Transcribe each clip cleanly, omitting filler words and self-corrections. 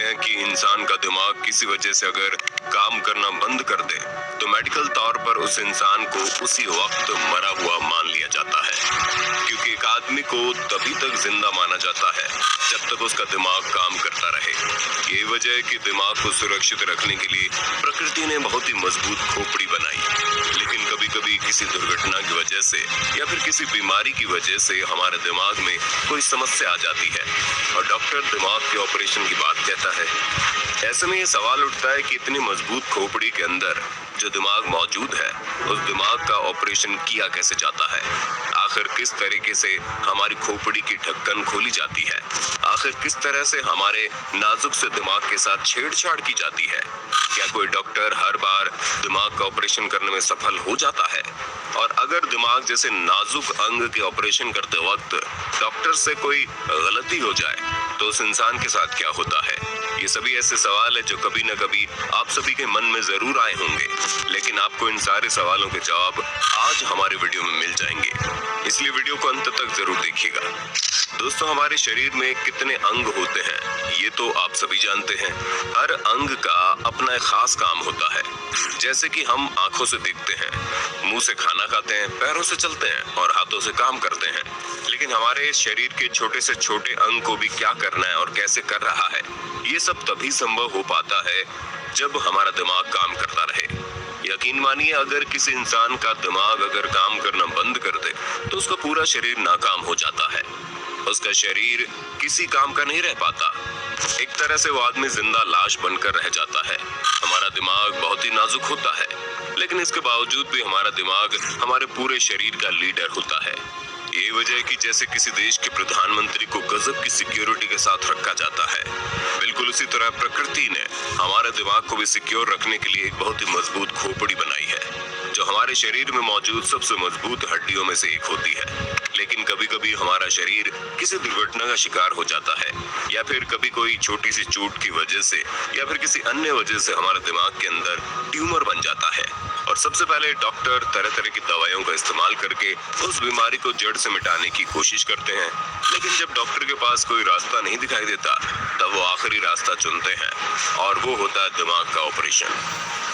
हैं कि इंसान का दिमाग किसी वजह से अगर काम करना बंद कर दे तो मेडिकल तौर पर उस इंसान को उसी वक्त मरा हुआ मान लिया जाता है, क्योंकि एक आदमी को तभी तक जिंदा माना जाता है जब तक उसका दिमाग काम करता रहे। यही वजह है कि दिमाग को सुरक्षित रखने के लिए प्रकृति ने बहुत ही मजबूत खोपड़ी बनाई, लेकिन कभी कभी किसी दुर्घटना की वजह से या फिर किसी बीमारी की वजह से हमारे दिमाग में कोई समस्या आ जाती है और डॉक्टर दिमाग के ऑपरेशन की बात कहता है। ऐसे में ये सवाल उठता है कि इतनी मजबूत खोपड़ी के अंदर जो दिमाग मौजूद है, उस दिमाग का ऑपरेशन किया कैसे जाता है? आखिर किस तरीके से हमारी खोपड़ी की ढक्कन खोली जाती है? आखिर किस तरह से हमारे नाजुक से दिमाग के साथ छेड़छाड़ की जाती है? क्या कोई डॉक्टर हर बार दिमाग का ऑपरेशन करने में सफल हो जाता है? और अगर दिमाग जैसे नाजुक अंग के ऑपरेशन करते वक्त डॉक्टर से कोई गलती हो जाए तो उस इंसान के साथ क्या होता है? ये सभी ऐसे सवाल है जो कभी न कभी आप सभी के मन में जरूर आए होंगे, लेकिन आपको इन सारे सवालों के जवाब आज हमारे वीडियो में मिल जाएंगे, इसलिए वीडियो को अंत तक जरूर देखिएगा। दोस्तों, हमारे शरीर में कितने अंग होते हैं ये तो आप सभी जानते हैं। हर अंग का अपना एक खास काम होता है। जैसे कि हम आंखों से देखते हैं, मुंह से खाना खाते हैं, पैरों से चलते हैं और हाथों से काम करते हैं, लेकिन हमारे शरीर के छोटे से छोटे अंग को भी क्या करना है और कैसे कर रहा है, ये सब तभी संभव हो पाता है जब हमारा दिमाग काम करता रहे। यकीन मानिए, अगर किसी इंसान का दिमाग अगर काम करना बंद कर दे तो उसका पूरा शरीर नाकाम हो जाता है। उसका शरीर किसी काम का नहीं रह पाता। एक तरह से वो आदमी जिंदा लाश बनकर रह जाता है। हमारा दिमाग बहुत ही नाजुक होता है, लेकिन इसके बावजूद भी हमारा दिमाग हमारे पूरे शरीर का लीडर होता है। ये वजह है कि जैसे किसी देश के प्रधानमंत्री को गजब की सिक्योरिटी के साथ रखा जाता है, बिल्कुल उसी तरह प्रकृति ने हमारे दिमाग को भी सिक्योर रखने के लिए एक बहुत ही मजबूत खोपड़ी बनाई है, जो हमारे शरीर में मौजूद सबसे मजबूत हड्डियों में से एक होती है। लेकिन कभी कभी हमारा शरीर किसी दुर्घटना का शिकार हो जाता है, या फिर कभी कोई छोटी सी चोट की वजह से या फिर किसी अन्य वजह से हमारे दिमाग के अंदर ट्यूमर बन जाता है। और सबसे पहले डॉक्टर तरह तरह की दवाइयों का इस्तेमाल करके उस बीमारी को जड़ से मिटाने की कोशिश करते हैं, लेकिन जब डॉक्टर के पास कोई रास्ता नहीं दिखाई देता तब वो आखिरी रास्ता चुनते हैं, और वो होता है दिमाग का ऑपरेशन।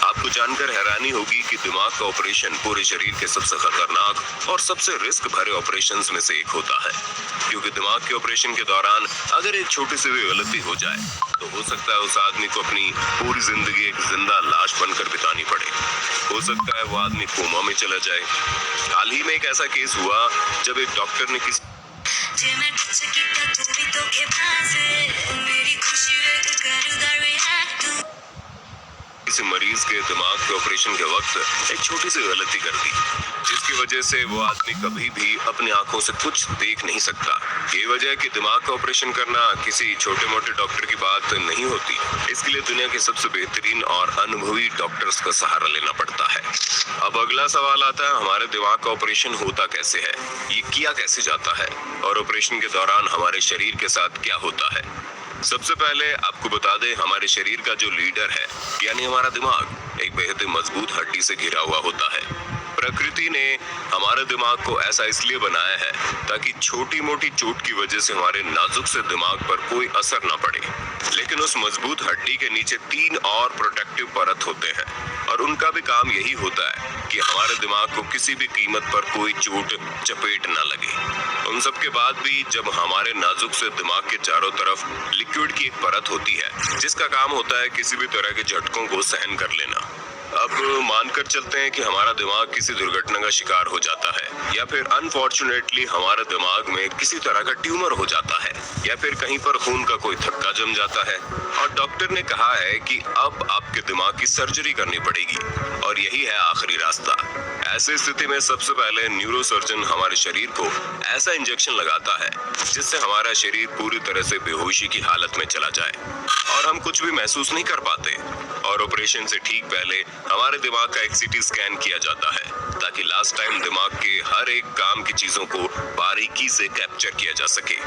आपको जानकर हैरानी होगी कि दिमाग का ऑपरेशन पूरे शरीर के सबसे खतरनाक और सबसे रिस्क भरे ऑपरेशंस में से एक होता है, क्योंकि दिमाग के ऑपरेशन के दौरान अगर एक छोटी सी भी गलती हो जाए तो हो सकता है उस आदमी को अपनी पूरी जिंदगी एक जिंदा लाश बनकर बितानी पड़े। हो सकता है वो आदमी कोमा में चला जाए। हाल ही में एक ऐसा केस हुआ जब एक डॉक्टर ने किसी मरीज के दिमाग के ऑपरेशन के वक्त एक छोटी सी गलती कर दी, जिसकी वजह से वो आदमी कभी भी अपनी आंखों से कुछ देख नहीं सकता। ये वजह है कि दिमाग का ऑपरेशन करना किसी छोटे मोटे डॉक्टर की बात नहीं होती। इसके लिए दुनिया के सबसे बेहतरीन और अनुभवी डॉक्टर्स का सहारा लेना पड़ता है। अब अगला सवाल आता है, हमारे दिमाग का ऑपरेशन होता कैसे है, ये किया कैसे जाता है, और ऑपरेशन के दौरान हमारे शरीर के साथ क्या होता है। सबसे पहले आपको बता दें, हमारे शरीर का जो लीडर है यानी हमारा दिमाग एक बेहद ही मजबूत हड्डी से घिरा हुआ होता है। प्रकृति ने हमारे दिमाग को ऐसा इसलिए बनाया है ताकि छोटी मोटी चोट की वजह से हमारे नाजुक से दिमाग पर कोई असर ना पड़े, लेकिन उस मजबूत हड्डी के नीचे 3 और प्रोटेक्टिव परत होते हैं, और उनका भी काम यही होता है कि हमारे दिमाग को किसी भी कीमत पर कोई चोट चपेट ना लगे। उन सब के बाद भी जब हमारे नाजुक से दिमाग के चारों तरफ लिक्विड की एक परत होती है जिसका काम होता है किसी भी तरह के झटकों को सहन कर लेना। अब मानकर चलते हैं कि हमारा दिमाग किसी दुर्घटना का शिकार हो जाता है, या फिर अनफॉर्चुनेटली हमारे दिमाग में किसी तरह का ट्यूमर हो जाता है, या फिर कहीं पर खून का कोई थक्का जम जाता है और डॉक्टर ने कहा है कि अब आपके दिमाग की सर्जरी करनी पड़ेगी और यही है आखिरी रास्ता। ऐसी स्थिति में सबसे पहले न्यूरोसर्जन हमारे शरीर को ऐसा इंजेक्शन लगाता है जिससे हमारा शरीर पूरी तरह से बेहोशी की हालत में चला जाए और हम कुछ भी महसूस नहीं कर पाते। और ऑपरेशन से ठीक पहले हमारे दिमाग का एक सीटी स्कैन किया जाता है ताकि लास्ट टाइम दिमाग के हर एक काम की चीजों को बारीकी से कैप्चर किया जा सके।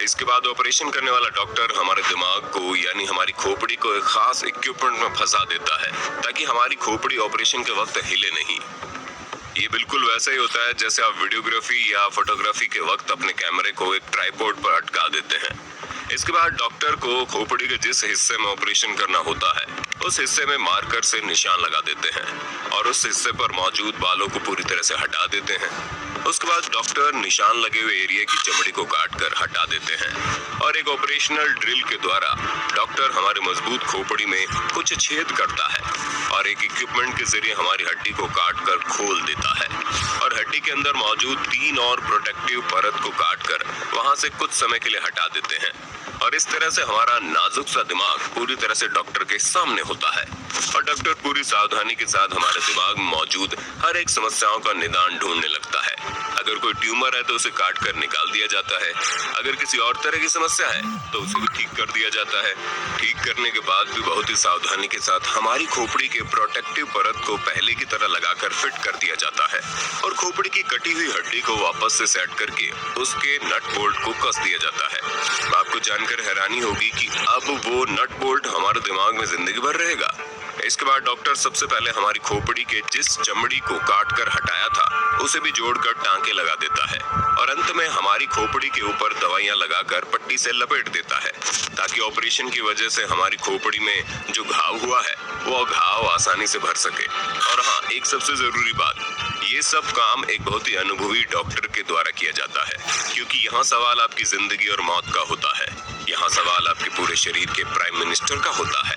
इसके बाद ऑपरेशन करने वाला डॉक्टर हमारे दिमाग को यानी हमारी खोपड़ी को एक खास इक्विपमेंट में फंसा देता है ताकि हमारी खोपड़ी ऑपरेशन के वक्त हिले नहीं। ये बिल्कुल वैसा ही होता है जैसे आप वीडियोग्राफी या फोटोग्राफी के वक्त अपने कैमरे को एक ट्राइपॉड पर अटका देते हैं। इसके बाद डॉक्टर को खोपड़ी के जिस हिस्से में ऑपरेशन करना होता है उस हिस्से में मार्कर से निशान लगा देते हैं और उस हिस्से पर मौजूद बालों को पूरी तरह से हटा देते हैं। उसके बाद डॉक्टर निशान लगे हुए एरिया की चमड़ी को काटकर हटा देते हैं और एक ऑपरेशनल ड्रिल के द्वारा डॉक्टर हमारे मजबूत खोपड़ी में कुछ छेद करता है और एक इक्विपमेंट के जरिए हमारी हड्डी को काटकर खोल देता है और हड्डी के अंदर मौजूद 3 और प्रोटेक्टिव परत को काटकर वहां से कुछ समय के लिए हटा देते हैं और इस तरह से हमारा नाजुक सा दिमाग पूरी तरह से डॉक्टर के सामने होता है और डॉक्टर पूरी सावधानी के साथ हमारे दिमाग में मौजूद हर एक समस्याओं का निदान ढूंढने लगता है। अगर कोई ट्यूमर है तो उसे काट कर निकाल दिया जाता है, अगर किसी और तरह की समस्या है तो उसे भी ठीक कर दिया जाता है। ठीक करने के बाद भी बहुत ही सावधानी के साथ हमारी खोपड़ी के प्रोटेक्टिव परत को पहले की तरह लगाकर फिट कर दिया जाता है और खोपड़ी की कटी हुई हड्डी को वापस से सेट करके उसके नट बोल्ट को कस दिया जाता है। आपको जानकर हैरानी होगी कि अब वो नट बोल्ट हमारे दिमाग में जिंदगी भर रहेगा। इसके बाद डॉक्टर सबसे पहले हमारी खोपड़ी के जिस चमड़ी को काट कर हटाया था उसे भी जोड़कर टांके लगा देता है और अंत में हमारी खोपड़ी के ऊपर दवाइयां लगाकर पट्टी से लपेट देता है ताकि ऑपरेशन की वजह से हमारी खोपड़ी में जो घाव हुआ है वो घाव आसानी से भर सके। और हाँ, एक सबसे जरूरी बात, ये सब काम एक बहुत ही अनुभवी डॉक्टर के द्वारा किया जाता है क्योंकि यहाँ सवाल आपकी जिंदगी और मौत का होता है, यहाँ सवाल आपके पूरे शरीर के प्राइम मिनिस्टर का होता है।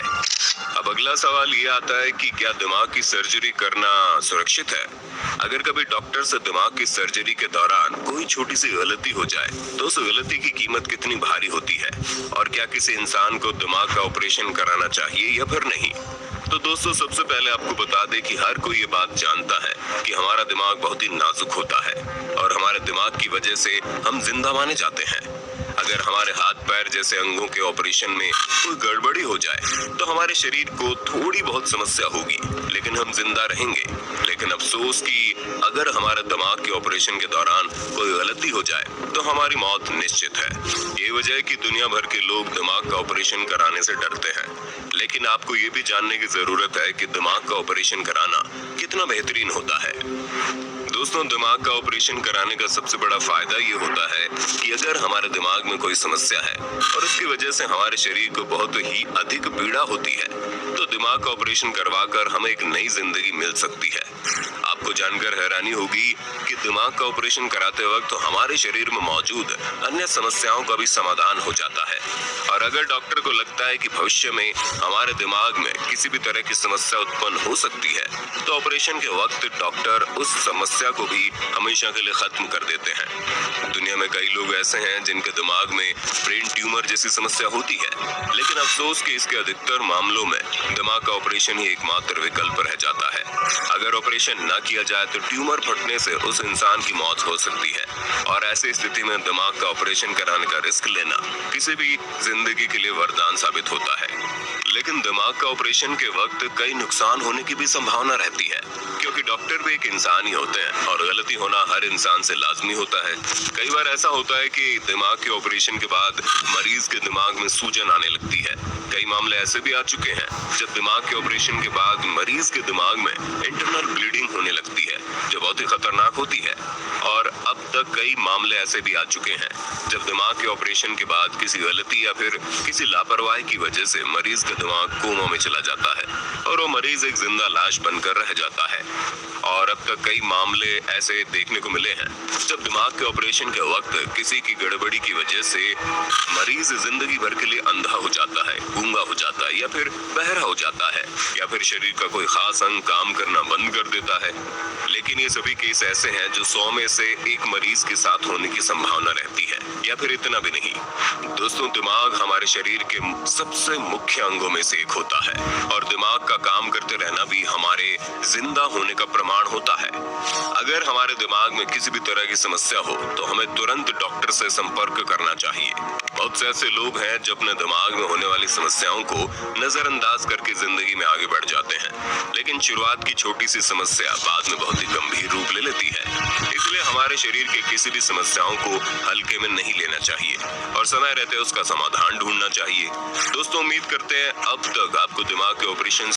अब अगला सवाल ये आता है कि क्या दिमाग की सर्जरी करना सुरक्षित है? अगर कभी डॉक्टर से दिमाग की सर्जरी के दौरान कोई छोटी सी गलती हो जाए तो उस गलती की कीमत कितनी भारी होती है और क्या किसी इंसान को दिमाग का ऑपरेशन कराना चाहिए या फिर नहीं? तो दोस्तों, सबसे पहले आपको बता दें कि हर कोई ये बात जानता है कि हमारा दिमाग बहुत ही नाजुक होता है और हमारे दिमाग की वजह से हम जिंदा माने जाते हैं। अगर हमारे हाथ पैर जैसे अंगों के ऑपरेशन में कोई गड़बड़ी हो जाए तो हमारे शरीर को थोड़ी बहुत समस्या होगी लेकिन हम जिंदा रहेंगे। लेकिन अफसोस कि अगर हमारे दिमाग के ऑपरेशन के दौरान कोई गलती हो जाए तो हमारी मौत निश्चित है। ये वजह है कि दुनिया भर के लोग दिमाग का ऑपरेशन कराने से डरते हैं, लेकिन आपको ये भी जानने की जरूरत है कि दिमाग का ऑपरेशन कराना कितना बेहतरीन होता है। दोस्तों, दिमाग का ऑपरेशन कराने का सबसे बड़ा फायदा ये होता है कि अगर हमारे दिमाग में कोई समस्या है और उसकी वजह से हमारे शरीर को बहुत ही अधिक पीड़ा होती है तो दिमाग का ऑपरेशन करवाकर हमें एक नई जिंदगी मिल सकती है। आपको जानकर हैरानी होगी कि दिमाग का ऑपरेशन कराते वक्त हमारे शरीर में मौजूद अन्य समस्याओं का भी समाधान हो जाता है और अगर डॉक्टर को लगता है कि भविष्य में हमारे दिमाग में किसी भी तरह की समस्या उत्पन्न हो सकती है तो ऑपरेशन के वक्त डॉक्टर उस समस्या को भी हमेशा के लिए खत्म कर देते हैं। दुनिया में कई लोग ऐसे हैं जिनके दिमाग में ब्रेन ट्यूमर जैसी समस्या होती है, लेकिन अफसोस कि इसके अधिकतर मामलों में दिमाग का ऑपरेशन ही एकमात्र विकल्प रह जाता है। अगर ऑपरेशन न किया जाए तो ट्यूमर फटने से उस इंसान की मौत हो सकती है और ऐसी स्थिति में दिमाग का ऑपरेशन कराने का रिस्क लेना किसी भी जिंदगी के लिए वरदान साबित होता है। लेकिन दिमाग का ऑपरेशन के वक्त कई नुकसान होने की भी संभावना रहती है क्योंकि डॉक्टर भी एक इंसान ही होते हैं और गलती होना हर इंसान से लाजमी होता है। कई बार ऐसा होता है कि दिमाग के ऑपरेशन के बाद मरीज के दिमाग में सूजन आने लगती है। कई मामले ऐसे भी आ चुके हैं जब दिमाग के ऑपरेशन के बाद मरीज के दिमाग में इंटरनल ब्लीडिंग होने लगती है जो बहुत ही खतरनाक होती है और अब तक कई मामले ऐसे भी आ चुके हैं जब दिमाग के ऑपरेशन के बाद किसी गलती या फिर किसी लापरवाही की वजह से मरीज का दिमाग कोमा में चला जाता है और वो मरीज एक जिंदा लाश बनकर रह जाता है। और अब तक कई मामले ऐसे देखने को मिले हैं जब दिमाग के ऑपरेशन के वक्त किसी की गड़बड़ी की वजह से मरीज जिंदगी भर के लिए अंधा हो जाता है, गूंगा हो जाता है या फिर बहरा हो जाता है या फिर शरीर का कोई खास अंग काम करना बंद कर देता है। लेकिन ये सभी केस ऐसे हैं जो 100 में से एक मरीज के साथ होने की संभावना रहती है या फिर इतना भी नहीं। दोस्तों, दिमाग हमारे शरीर के सबसे मुख्य अंगों में से एक होता है और दिमाग का काम करते रहना भी हमारे जिंदा होने का प्रमाण होता है। अगर हमारे दिमाग में किसी भी तरह की समस्या हो तो हमें तुरंत डॉक्टर से संपर्क करना चाहिए। बहुत से ऐसे लोग हैं जो अपने दिमाग में होने वाली समस्याओं को नजरअंदाज करके जिंदगी में आगे बढ़ जाते हैं, लेकिन शुरुआत की छोटी सी समस्या बाद में बहुत ही गंभीर रूप ले लेती है। इसलिए हमारे शरीर के किसी भी समस्याओं को हल्के में नहीं लेना चाहिए और समय रहते उसका समाधान ढूंढना चाहिए। दोस्तों, उम्मीद करते हैं अब तक आपको दिमाग के ऑपरेशन